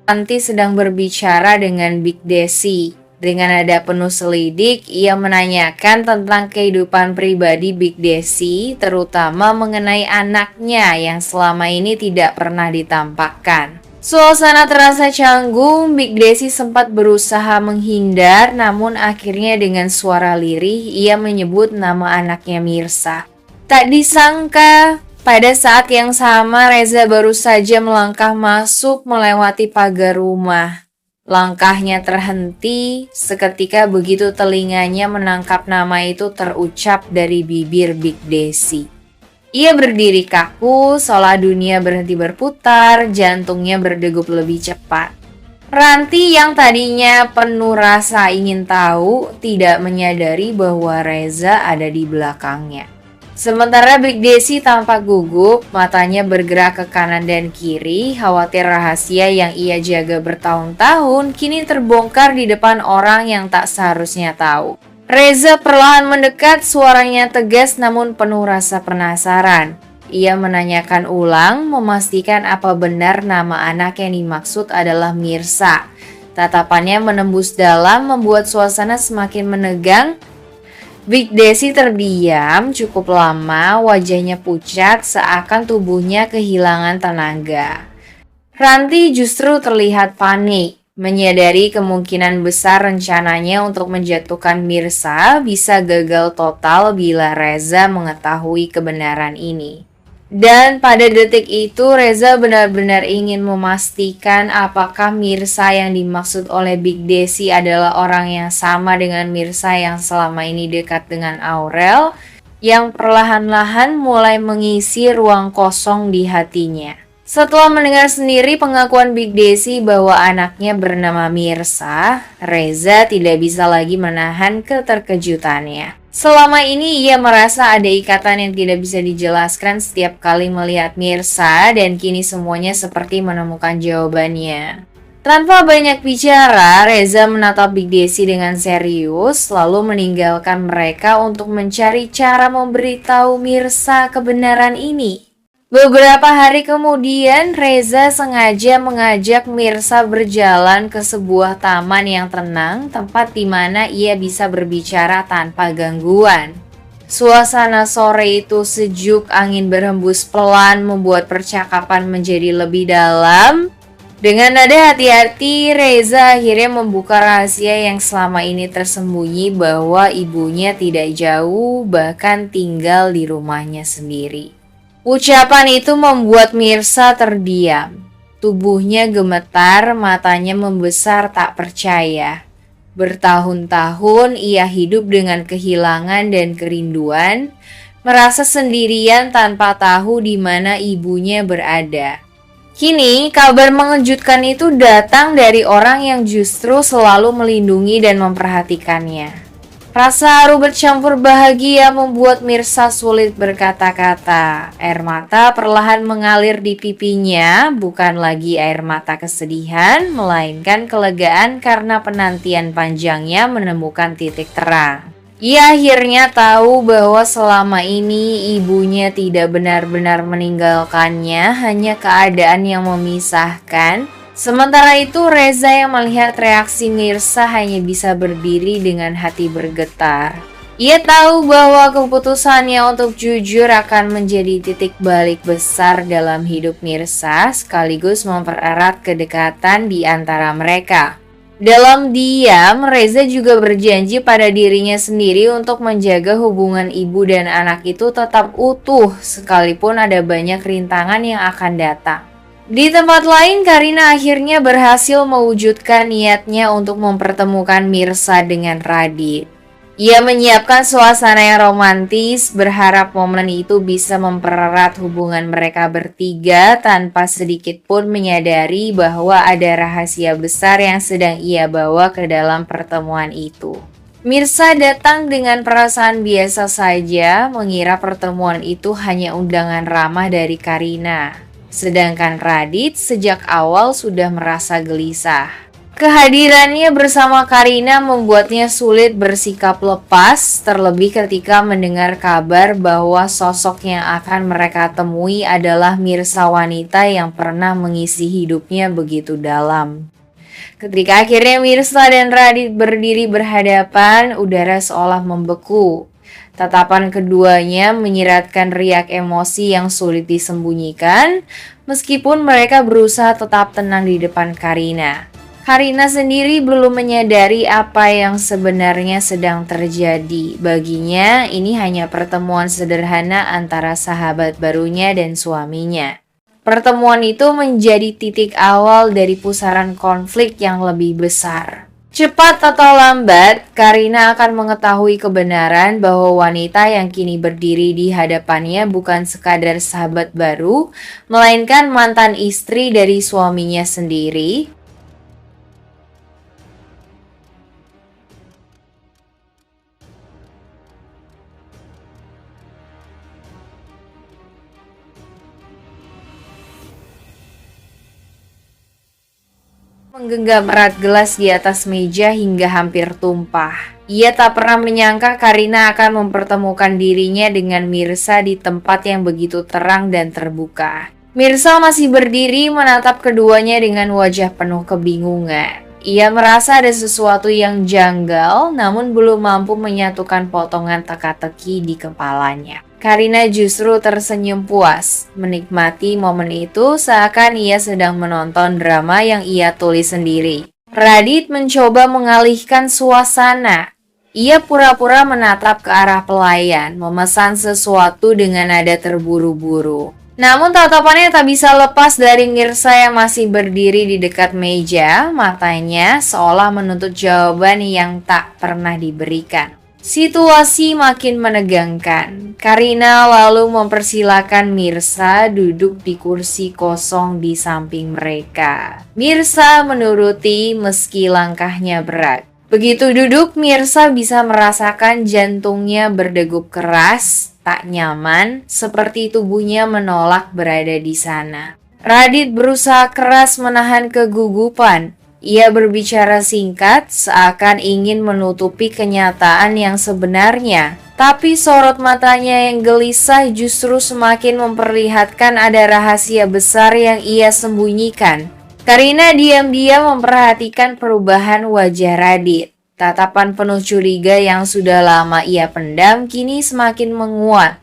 Ranti sedang berbicara dengan Big Desi. Dengan nada penuh selidik, ia menanyakan tentang kehidupan pribadi Big Desi, terutama mengenai anaknya yang selama ini tidak pernah ditampakkan. Suasana terasa canggung, Big Desi sempat berusaha menghindar, namun akhirnya dengan suara lirih ia menyebut nama anaknya Mirsa. Tak disangka, pada saat yang sama Reza baru saja melangkah masuk melewati pagar rumah. Langkahnya terhenti seketika begitu telinganya menangkap nama itu terucap dari bibir Big Desi. Ia berdiri kaku, seolah dunia berhenti berputar, jantungnya berdegup lebih cepat. Ranti yang tadinya penuh rasa ingin tahu, tidak menyadari bahwa Reza ada di belakangnya. Sementara Big Desi tampak gugup, matanya bergerak ke kanan dan kiri, khawatir rahasia yang ia jaga bertahun-tahun kini terbongkar di depan orang yang tak seharusnya tahu. Reza perlahan mendekat, suaranya tegas namun penuh rasa penasaran. Ia menanyakan ulang, memastikan apa benar nama anak yang dimaksud adalah Mirsa. Tatapannya menembus dalam, membuat suasana semakin menegang. Big Desi terdiam cukup lama, wajahnya pucat seakan tubuhnya kehilangan tenaga. Ranti justru terlihat panik, menyadari kemungkinan besar rencananya untuk menjatuhkan Mirsa bisa gagal total bila Reza mengetahui kebenaran ini. Dan pada detik itu Reza benar-benar ingin memastikan apakah Mirsa yang dimaksud oleh Big Desi adalah orang yang sama dengan Mirsa yang selama ini dekat dengan Aurel, yang perlahan-lahan mulai mengisi ruang kosong di hatinya. Setelah mendengar sendiri pengakuan Big Desi bahwa anaknya bernama Mirsa, Reza tidak bisa lagi menahan keterkejutannya. Selama ini ia merasa ada ikatan yang tidak bisa dijelaskan setiap kali melihat Mirsa, dan kini semuanya seperti menemukan jawabannya. Tanpa banyak bicara, Reza menatap Big Desi dengan serius, lalu meninggalkan mereka untuk mencari cara memberitahu Mirsa kebenaran ini. Beberapa hari kemudian, Reza sengaja mengajak Mirsa berjalan ke sebuah taman yang tenang, tempat di mana ia bisa berbicara tanpa gangguan. Suasana sore itu sejuk, angin berhembus pelan membuat percakapan menjadi lebih dalam. Dengan nada hati-hati, Reza akhirnya membuka rahasia yang selama ini tersembunyi bahwa ibunya tidak jauh, bahkan tinggal di rumahnya sendiri. Ucapan itu membuat Mirsa terdiam. Tubuhnya gemetar, matanya membesar tak percaya. Bertahun-tahun ia hidup dengan kehilangan dan kerinduan, merasa sendirian tanpa tahu di mana ibunya berada. Kini, kabar mengejutkan itu datang dari orang yang justru selalu melindungi dan memperhatikannya. Rasa haru bercampur bahagia membuat Mirsa sulit berkata-kata. Air mata perlahan mengalir di pipinya, bukan lagi air mata kesedihan, melainkan kelegaan karena penantian panjangnya menemukan titik terang. Ia akhirnya tahu bahwa selama ini ibunya tidak benar-benar meninggalkannya, hanya keadaan yang memisahkan. Sementara itu Reza yang melihat reaksi Mirsa hanya bisa berdiri dengan hati bergetar. Ia tahu bahwa keputusannya untuk jujur akan menjadi titik balik besar dalam hidup Mirsa, sekaligus mempererat kedekatan di antara mereka. Dalam diam, Reza juga berjanji pada dirinya sendiri untuk menjaga hubungan ibu dan anak itu tetap utuh, sekalipun ada banyak rintangan yang akan datang. Di tempat lain, Karina akhirnya berhasil mewujudkan niatnya untuk mempertemukan Mirsa dengan Radit. Ia menyiapkan suasana yang romantis, berharap momen itu bisa mempererat hubungan mereka bertiga tanpa sedikit pun menyadari bahwa ada rahasia besar yang sedang ia bawa ke dalam pertemuan itu. Mirsa datang dengan perasaan biasa saja, mengira pertemuan itu hanya undangan ramah dari Karina. Sedangkan Radit sejak awal sudah merasa gelisah. Kehadirannya bersama Karina membuatnya sulit bersikap lepas, terlebih ketika mendengar kabar bahwa sosok yang akan mereka temui adalah Mirsa wanita yang pernah mengisi hidupnya begitu dalam. Ketika akhirnya Mirsa dan Radit berdiri berhadapan, udara seolah membeku. Tatapan keduanya menyiratkan riak emosi yang sulit disembunyikan, meskipun mereka berusaha tetap tenang di depan Karina. Karina sendiri belum menyadari apa yang sebenarnya sedang terjadi. Baginya, ini hanya pertemuan sederhana antara sahabat barunya dan suaminya. Pertemuan itu menjadi titik awal dari pusaran konflik yang lebih besar. Cepat atau lambat, Karina akan mengetahui kebenaran bahwa wanita yang kini berdiri di hadapannya bukan sekadar sahabat baru, melainkan mantan istri dari suaminya sendiri. Menggenggam erat gelas di atas meja hingga hampir tumpah. Ia tak pernah menyangka Karina akan mempertemukan dirinya dengan Mirsa di tempat yang begitu terang dan terbuka. Mirsa masih berdiri menatap keduanya dengan wajah penuh kebingungan. Ia merasa ada sesuatu yang janggal, namun belum mampu menyatukan potongan teka-teki di kepalanya. Karina justru tersenyum puas, menikmati momen itu seakan ia sedang menonton drama yang ia tulis sendiri. Radit mencoba mengalihkan suasana. Ia pura-pura menatap ke arah pelayan, memesan sesuatu dengan nada terburu-buru. Namun tatapannya tak bisa lepas dari Mirsa yang masih berdiri di dekat meja, matanya seolah menuntut jawaban yang tak pernah diberikan. Situasi makin menegangkan. Karina lalu mempersilahkan Mirsa duduk di kursi kosong di samping mereka. Mirsa menuruti meski langkahnya berat. Begitu duduk, Mirsa bisa merasakan jantungnya berdegup keras, tak nyaman, seperti tubuhnya menolak berada di sana. Radit berusaha keras menahan kegugupan. Ia berbicara singkat, seakan ingin menutupi kenyataan yang sebenarnya. Tapi sorot matanya yang gelisah justru semakin memperlihatkan ada rahasia besar yang ia sembunyikan. Karina diam-diam memperhatikan perubahan wajah Radit. Tatapan penuh curiga yang sudah lama ia pendam kini semakin menguat.